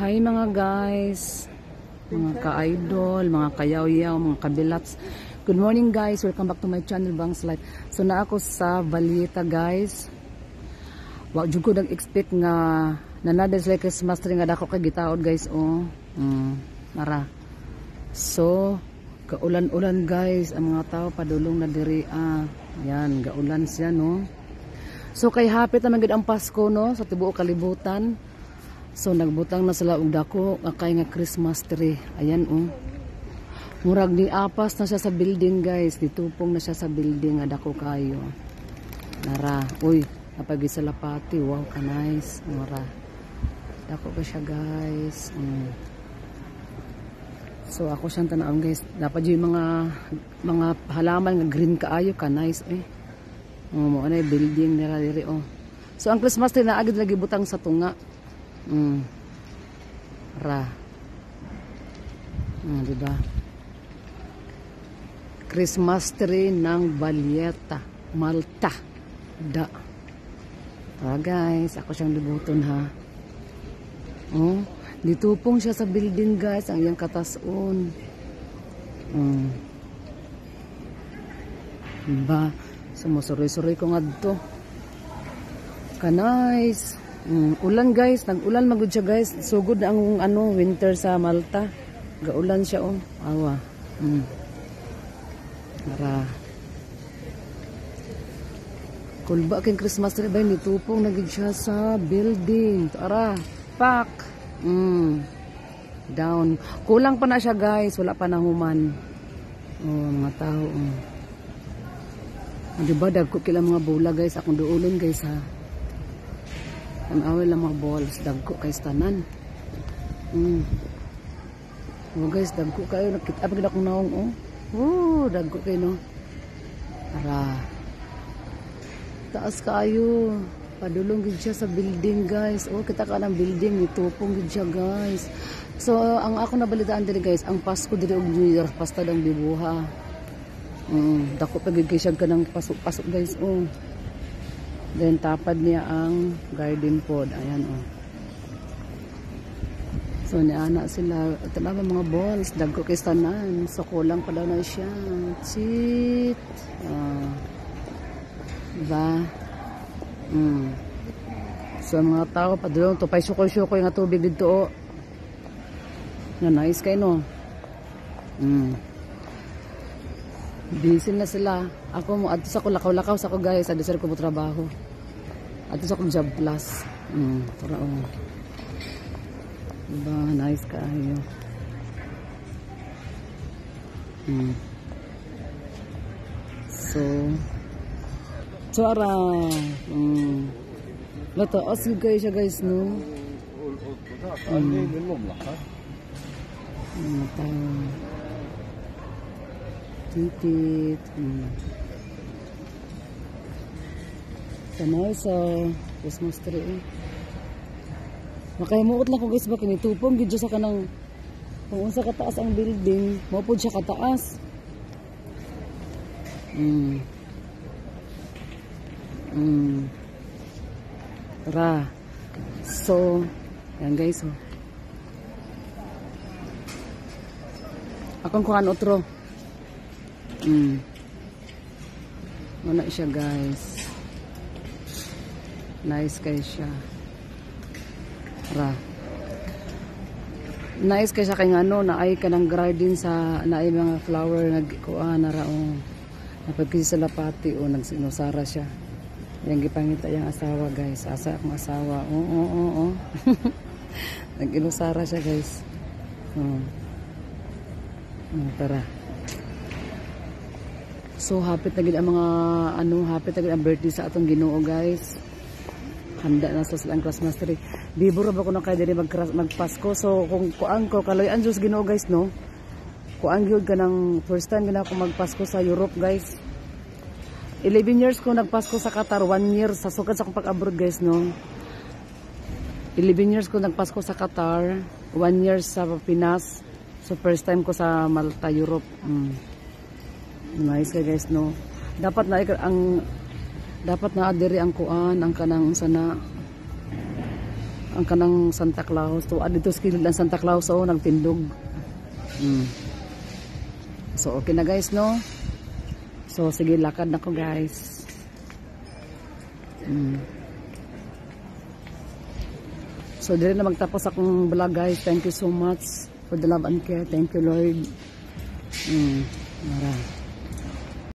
Hi mga guys, mga ka-idol, mga kayaw-yaw, mga kabilats. Good morning guys, welcome back to my channel Bangs Life. So na ako sa Valleta guys. Wa jud ko nag-expect nga nanada sila Christmas tree nga dako kay gitaod guys oh. Mara. So kaulan-ulan guys, ang mga tao padulong na diri Yan, gaulan siya no. So kay hapit naman gid ang Pasko no sa tibuok kalibutan. So nagbutang na sila og dako kay nga Christmas tree. Ayan oh. Murag ni apas na siya sa building guys. Ditupong na siya sa building nga dako kayo. Nara, uy, napagi sa lapati. Wow, ka nice. Mura. Dako ka siya guys. So ako siyang tanaw guys. Dapat yung mga halaman nga green kaayo ka nice eh. Mo ana building nila diri oh. So ang Christmas tree na agad lagi butang sa tunga. Diba? Christmas tree ng Valleta, Malta. Guys, ako siyang libuton ha. Oh, ditupong siya sa building guys, ang iyang katason. Diba? Sumusuroy-suroy ko nga dito. Ka-nice. Ulan guys, nag-ulan magud siya guys. Sugod ang winter sa Malta. Gaulan siya oh. Awa. Para kulba king Christmas tree ba nitupong nagid siya sa building. Tara, pak. Down. Kulang pa na siya guys, wala pa na human. Oh, mga tao. Diba dagko kila mga bola guys, akong duulon guys ha. Ang awal lang mga balls, dagko kay tanan. Oh guys, dagko kayo, nakita pa akong naong oh. Oh, dagko kayo no. Para taas kayo. Padulong gid siya sa building guys. Oh, kita ka ng building, itupong gid siya guys. So, ang ako nabalitaan diri guys, ang Pasko diri og New Year, pasta dang bibuha. Dako pa gid siya kanang pasok-pasok guys oh. Then tapad niya ang garden pod. Ayan oh. So niana sila. Ito na mga balls. Dagko kay tanan. So kulang pa daw na siya. Cheat. Diba? So mga tao padulong to. Pay sukoy-sukoy nga tubig dito oh. Na nice kayo no. Busy na sila. Ako mo adto sa ko lakaw-lakaw sa ko guys, adto sa ko mo trabaho. Adto sa ko job plus. Tara oh. Diba, nice kaayo. So ara. Lato asil guys siya guys no. Titit. Kanay sa Christmas tree. Makahimuot lang ko guys ba kinitupong gid sa kanang kung unsa kataas ang building, mao pud siya kataas. Tara. So, yan guys oh. Akong kuhan otro. Mana siya guys. Nice kay siya. Nice kay siya kay ngano naay kanang garden sa naay mga flower nagkuan na ra oh. Napagkisi sa lapati oh nagsinusara siya. Yang gipangita yang asawa guys. Asa akong asawa. Oh. Naginusara siya guys. Tara. So hapit na gid ang mga hapit na gid ang birthday sa atong Ginoo guys. Handa na sa silang Christmas tree. Bibura ba ko na kay diri magpasko. So kung kuan ko kaloyan Diyos Ginoo guys no. Kuan gyud kanang first time gina ako magpasko sa Europe guys. 11 years ko nagpasko sa Qatar, 1 year sa sukad sa akong pag-abroad guys no. 11 years ko nagpasko sa Qatar, 1 year sa Pinas. So first time ko sa Malta, Europe. Nice guys no. Dapat na adiri ang kuan ang kanang sana ang kanang Santa Claus. So dito sa kilid ng Santa Claus nagtindog. So okay na guys, no? So sige, lakad na ko guys. So dire na magtapos akong vlog guys. Thank you so much for the love and care. Thank you Lord. Mara.